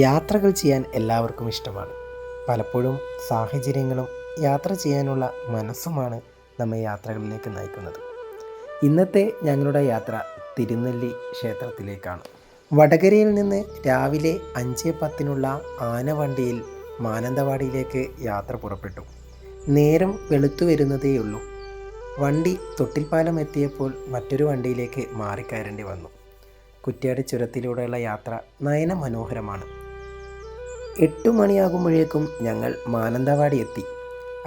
യാത്രകൾ ചെയ്യാൻ എല്ലാവർക്കും ഇഷ്ടമാണ്. പലപ്പോഴും സാഹചര്യങ്ങളും യാത്ര ചെയ്യാനുള്ള മനസ്സുമാണ് നമ്മെ യാത്രകളിലേക്ക് നയിക്കുന്നത്. ഇന്നത്തെ ഞങ്ങളുടെ യാത്ര തിരുനെല്ലി ക്ഷേത്രത്തിലേക്കാണ്. വടകരയിൽ നിന്ന് രാവിലെ 5:10 ആനവണ്ടിയിൽ മാനന്തവാടിയിലേക്ക് യാത്ര പുറപ്പെട്ടു. നേരം വെളുത്തു വരുന്നതേയുള്ളൂ. വണ്ടി തൊട്ടിൽപ്പാലം എത്തിയപ്പോൾ മറ്റൊരു വണ്ടിയിലേക്ക് മാറിക്കയറേണ്ടി വന്നു. കുറ്റ്യാടി ചുരത്തിലൂടെയുള്ള യാത്ര നയനമനോഹരമാണ്. 8 മണിയാകുമ്പോഴേക്കും ഞങ്ങൾ മാനന്തവാടി എത്തി.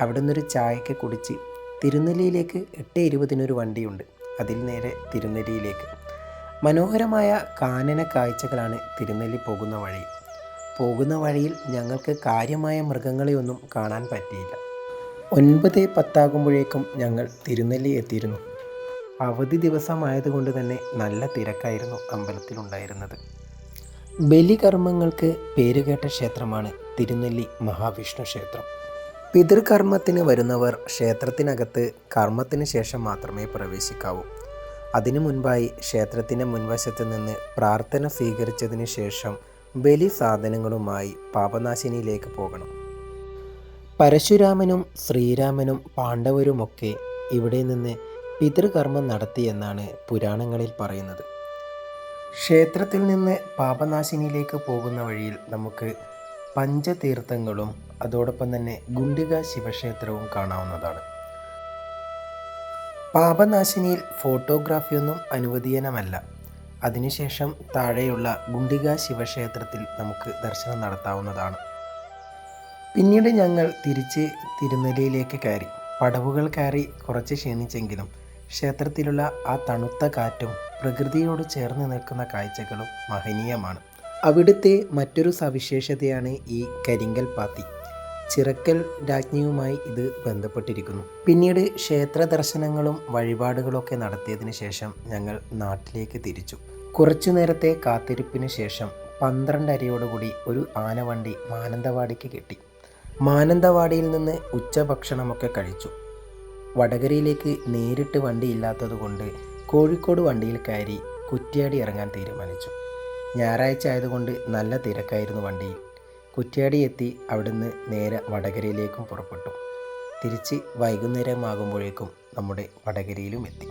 അവിടെ നിന്നൊരു ചായയൊക്കെ കുടിച്ച് തിരുനെല്ലിയിലേക്ക് 8:20 വണ്ടിയുണ്ട്. അതിൽ നേരെ തിരുനെല്ലിയിലേക്ക്. മനോഹരമായ കാനന കാഴ്ചകളാണ് തിരുനെല്ലി പോകുന്ന വഴിയിൽ ഞങ്ങൾക്ക് കാര്യമായ മൃഗങ്ങളെയൊന്നും കാണാൻ പറ്റിയില്ല. 9:10 ഞങ്ങൾ തിരുനെല്ലി എത്തിയിരുന്നു. അവധി ദിവസമായതുകൊണ്ട് തന്നെ നല്ല തിരക്കായിരുന്നു അമ്പലത്തിലുണ്ടായിരുന്നത്. ബലികർമ്മങ്ങൾക്ക് പേരുകേട്ട ക്ഷേത്രമാണ് തിരുനെല്ലി മഹാവിഷ്ണു ക്ഷേത്രം. പിതൃകർമ്മത്തിന് വരുന്നവർ ക്ഷേത്രത്തിനകത്ത് കർമ്മത്തിന് ശേഷം മാത്രമേ പ്രവേശിക്കാവൂ. അതിനു മുൻപായി ക്ഷേത്രത്തിൻ്റെ മുൻവശത്ത് നിന്ന് പ്രാർത്ഥന സ്വീകരിച്ചതിന് ശേഷം ബലി സാധനങ്ങളുമായി പാപനാശിനിയിലേക്ക് പോകണം. പരശുരാമനും ശ്രീരാമനും പാണ്ഡവരുമൊക്കെ ഇവിടെ നിന്ന് പിതൃകർമ്മം നടത്തിയെന്നാണ് പുരാണങ്ങളിൽ പറയുന്നത്. ക്ഷേത്രത്തിൽ നിന്ന് പാപനാശിനിയിലേക്ക് പോകുന്ന വഴിയിൽ നമുക്ക് പഞ്ചതീർത്ഥങ്ങളും അതോടൊപ്പം തന്നെ ഗുണ്ടിക ശിവക്ഷേത്രവും കാണാവുന്നതാണ്. പാപനാശിനിയിൽ ഫോട്ടോഗ്രാഫിയൊന്നും അനുവദനീയമല്ല. അതിനുശേഷം താഴെയുള്ള ഗുണ്ടിക ശിവക്ഷേത്രത്തിൽ നമുക്ക് ദർശനം നടത്താവുന്നതാണ്. പിന്നീട് ഞങ്ങൾ തിരിച്ച് തിരുനെല്ലിയിലേക്ക് കയറി. പടവുകൾ കയറി കുറച്ച് ക്ഷീണിച്ചെങ്കിലും ക്ഷേത്രത്തിലുള്ള ആ തണുത്ത കാറ്റും പ്രകൃതിയോട് ചേർന്ന് നിൽക്കുന്ന കാഴ്ചകളും മഹനീയമാണ്. അവിടുത്തെ മറ്റൊരു സവിശേഷതയാണ് ഈ കരിങ്കൽ പാത്തി. ചിറക്കൽ രാജ്ഞിയുമായി ഇത് ബന്ധപ്പെട്ടിരിക്കുന്നു. പിന്നീട് ക്ഷേത്ര ദർശനങ്ങളും വഴിപാടുകളൊക്കെ നടത്തിയതിന് ശേഷം ഞങ്ങൾ നാട്ടിലേക്ക് തിരിച്ചു. കുറച്ചു നേരത്തെ കാത്തിരിപ്പിന് ശേഷം 12:30 ഒരു ആനവണ്ടി മാനന്തവാടിക്ക് കിട്ടി. മാനന്തവാടിയിൽ നിന്ന് ഉച്ചഭക്ഷണമൊക്കെ കഴിച്ചു. വടകരയിലേക്ക് നേരിട്ട് വണ്ടിയില്ലാത്തതുകൊണ്ട് കോഴിക്കോട് വണ്ടിയിൽ കയറി കുറ്റ്യാടി ഇറങ്ങാൻ തീരുമാനിച്ചു. ഞായറാഴ്ച ആയതുകൊണ്ട് നല്ല തിരക്കായിരുന്നു വണ്ടിയിൽ. കുറ്റ്യാടി എത്തി അവിടുന്ന് നേരെ വടകരയിലേക്കും പുറപ്പെട്ടു. തിരിച്ച് വൈകുന്നേരമാകുമ്പോഴേക്കും നമ്മുടെ വടകരയിലും എത്തി.